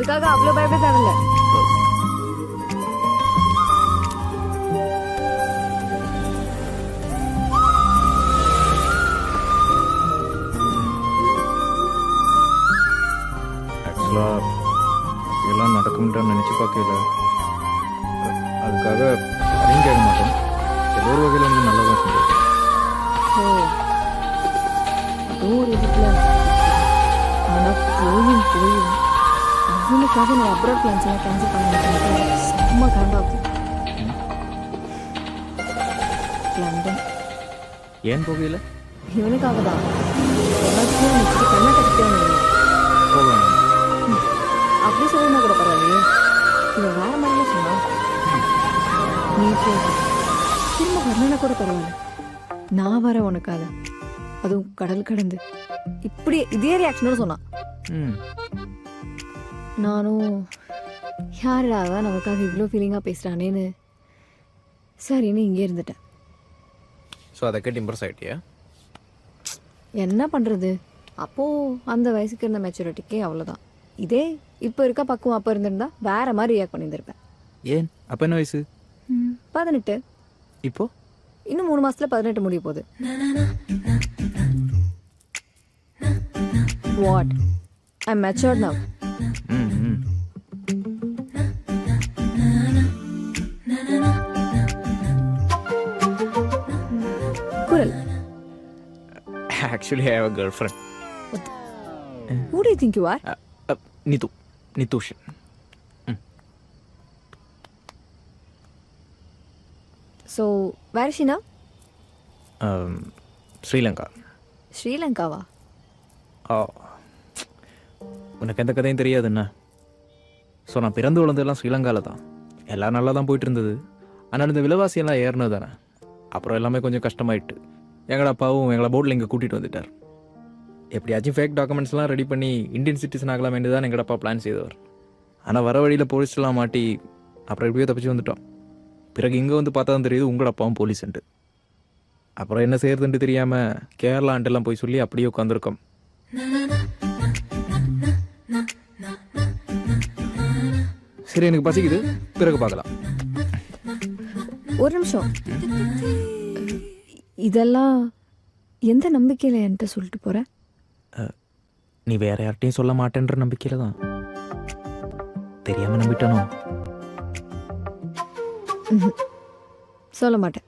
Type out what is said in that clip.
அதுக்காக அவ்வளவு பயப்பட தேவையில்ல. ஆக்சுவலா இதெல்லாம் நடக்கும்னு நினைச்சு பார்க்கல. அதுக்காக அதையும் கேட்க மாட்டோம். ஏதோ ஒரு வகையில் வந்து நல்லதான் செஞ்சோம். ஓ, அதுவும் ஒரு விதத்துல. ஆனா போயும் இவனுக்காக நான் அப்ராட் பிளான்ஸ் எல்லாம் கேன்சல் பண்ண செம்ம காண்டாகுது. லண்டன் ஏன் போகல? இவனுக்காக தான் கண்ணை கட்டிட்டே போகலாம். அப்படி சொல்லினா கூட பரவாயில்லையே. இவன் வேற மாதிரிலாம் சொன்னா நீ திரும்ப வரலன்னா கூட பரவாயில்ல. நான் வர உனக்காக, அதுவும் கடல் கடந்து இப்படி இதே ரியாக்ஷனோட சொன்னான். நானும் யாராவ நமக்காக இவ்வளோ ஃபீலிங்காக பேசுகிறானேன்னு சரின்னு இங்கே இருந்துட்டேன். ஸோ அதை கேட்டு இம்ப்ரெஸ் ஆகிட்டியா? என்ன பண்ணுறது, அப்போது அந்த வயசுக்கு இருந்த மெச்சூரிட்டிக்கே அவ்வளோதான். இதே இப்போ இருக்க பக்குவம் அப்போ இருந்திருந்தா வேற மாதிரி ரியாக்ட் பண்ணியிருந்திருப்பேன். ஏன் அப்போ என்ன வயசு? 18. இப்போ இன்னும் 3 மாசத்துல 18 முடிய போகுது. What, I am matured now. குரல். Actually, I have a girlfriend. Who do you think you are? Nitush. So, where is she now? Sri Lanka. Sri Lanka-வா? உனக்கு எந்த கதையும் தெரியாதுண்ணா. ஸோ நான் பிறந்து வளர்ந்ததெல்லாம் ஸ்ரீலங்காவில் தான். எல்லாம் நல்லா தான் போயிட்டு இருந்தது. ஆனால் இந்த விலைவாசியெல்லாம் ஏறினது தானே. அப்புறம் எல்லாமே கொஞ்சம் கஷ்டமாயிட்டு எங்களோட அப்பாவும் எங்களை போட்டில் இங்கே கூட்டிகிட்டு வந்துட்டார். எப்படியாச்சும் ஃபேக் டாக்குமெண்ட்ஸ்லாம் ரெடி பண்ணி இந்தியன் சிட்டிசன் ஆகலாம் வேண்டியது தான் எங்களோட அப்பா பிளான் செய்தவர். ஆனால் வர வழியில் போலீஸ்லாம் மாட்டி அப்புறம் எப்படியோ தப்பிச்சு வந்துட்டோம். பிறகு இங்கே வந்து பார்த்தா தான் தெரியுது உங்களோட அப்பாவும் போலீஸுன்ட்டு. அப்புறம் என்ன செய்யறதுன்ட்டு தெரியாமல் கேரளான்ட்டுலாம் போய் சொல்லி அப்படியே உட்காந்துருக்கோம். சரி, எனக்கு பசிக்குது, பிறகு பார்க்கலாம். ஒரு நிமிஷம், இதெல்லாம் எந்த நம்பிக்கையில் என்கிட்ட சொல்லிட்டு போற? நீ வேற யார்ட்டையும் சொல்ல மாட்டேன்ற நம்பிக்கையில தான். தெரியாம நம்பிட்டானோ? சொல்ல மாட்டேன்.